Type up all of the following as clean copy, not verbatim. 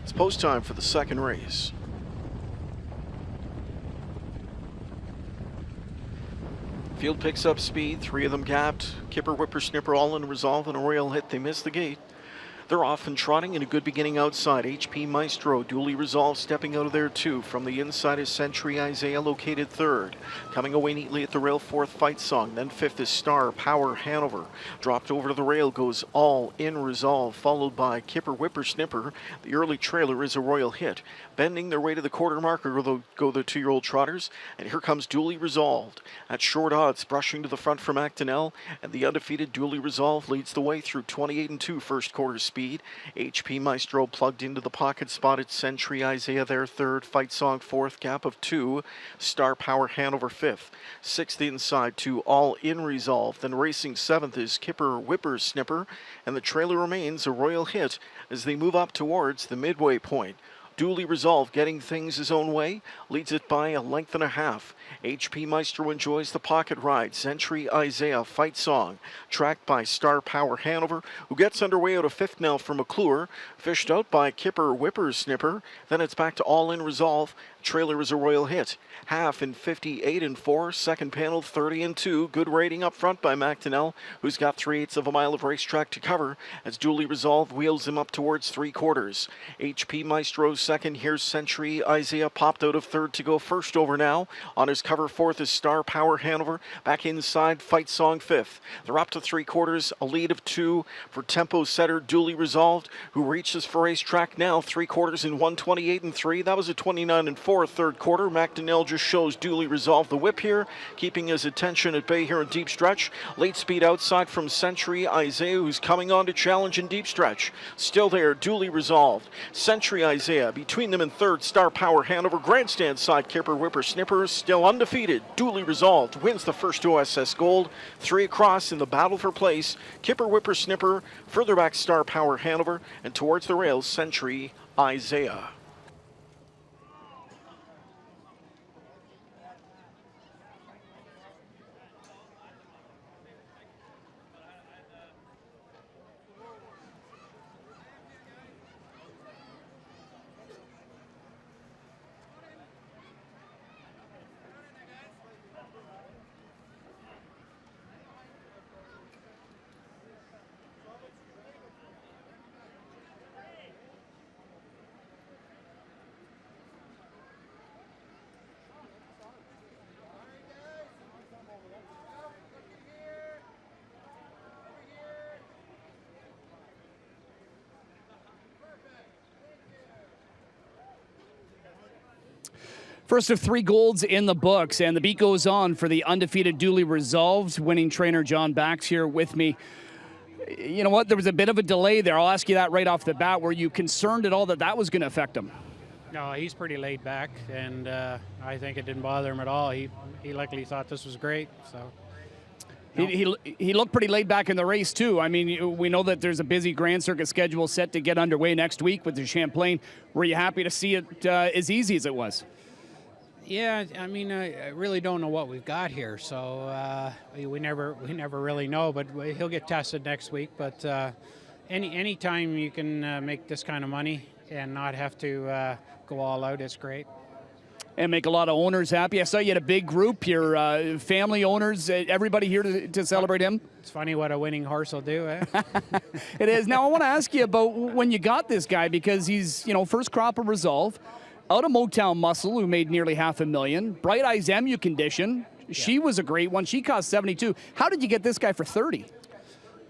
It's post time for the second race. Field picks up speed, 3 of them gapped. Kipper, Whipper, Snipper all in resolve, and a royal hit. They miss the gate. They're off and trotting in a good beginning outside. HP Maestro, duly resolved, stepping out of there too. From the inside is Century Isaiah, located third. Coming away neatly at the rail, fourth, Fight Song. Then fifth is Star Power Hanover. Dropped over to the rail goes All in Resolve, followed by Kipper, Whipper, Snipper. The early trailer is a royal hit. Bending their way to the quarter marker go the 2-year-old trotters. And here comes Duly Resolved. At short odds, brushing to the front from Actonel. And the undefeated Duly Resolved leads the way through 28 and 2 first quarter speed. HP Maestro plugged into the pocket, spotted Century Isaiah there third, Fight Song fourth, gap of 2, Star Power Hanover fifth, sixth inside to All in Resolve. Then racing seventh is Kipper, Whipper, Snipper, and the trailer remains a royal hit as they move up towards the midway point. Duly Resolved, getting things his own way, leads it by a length and a half. HP Maestro enjoys the pocket ride. Century Isaiah, Fight Song, tracked by Star Power Hanover, who gets underway out of fifth now for McClure, fished out by Kipper, Whipper, Snipper. Then it's back to All in Resolve. Trailer is a royal hit. Half in 58 and 4, second panel 30 and 2. Good rating up front by Macdonell, who's got 3/8 of a mile of racetrack to cover as Duly Resolved wheels him up towards 3/4. HP Maestro's second. Here's Century Isaiah, popped out of third to go first over now. On his cover fourth is Star Power Hanover. Back inside, Fight Song fifth. They're up to 3/4, a lead of 2 for tempo setter Duly Resolved, who reaches for racetrack now 3/4 in 1:28 and 3. That was a 29 and 4 third quarter. Macdonell just shows Duly Resolved the whip here, keeping his attention at bay here in deep stretch. Late speed outside from Century Isaiah, who's coming on to challenge in deep stretch. Still there, Duly Resolved. Century Isaiah, between them in third, Star Power Hanover. Grandstand side, Kipper, Whipper, Snipper, still undefeated. Duly Resolved wins the first OSS Gold. 3 across in the battle for place. Kipper, Whipper, Snipper, further back Star Power Hanover, and towards the rails, Century Isaiah. First of 3 golds in the books, and the beat goes on for the undefeated Duly Resolved. Winning trainer John Bax here with me. You know what? There was a bit of a delay there. I'll ask you that right off the bat. Were you concerned at all that that was going to affect him? No, he's pretty laid back, and I think it didn't bother him at all. He likely thought this was great. So. No. He looked pretty laid back in the race, too. I mean, we know that there's a busy Grand Circuit schedule set to get underway next week with the Champlain. Were you happy to see it as easy as it was? Yeah, I mean, I really don't know what we've got here, so we never really know. But he'll get tested next week. But any time you can make this kind of money and not have to go all out, it's great. And make a lot of owners happy. I saw you had a big group, your family owners, everybody here to celebrate him. It's funny what a winning horse will do, eh? It is. Now, I want to ask you about when you got this guy, because he's, first crop of Resolve, out of Motown Muscle, who made nearly $500,000. Bright Eyes MU condition. Yeah. She was a great one. She cost 72. How did you get this guy for 30?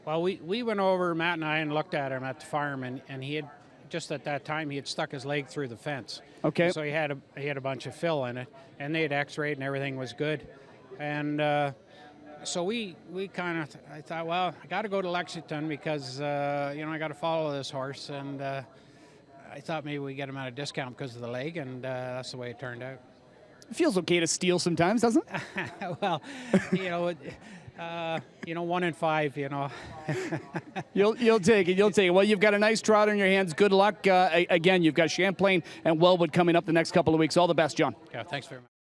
Well, we went over, Matt and I, and looked at him at the farm, and he had, just at that time, he had stuck his leg through the fence. Okay. So he had a bunch of fill in it, and they had x-rayed and everything was good. And so we kind of, I thought, well, I got to go to Lexington because, I got to follow this horse. And I thought maybe we get him at a discount because of the leg, and that's the way it turned out. It feels okay to steal sometimes, doesn't it? Well, 1 in 5, You'll take it. You'll take it. Well, you've got a nice trotter in your hands. Good luck. Again, you've got Champlain and Wellwood coming up the next couple of weeks. All the best, John. Yeah, thanks very much.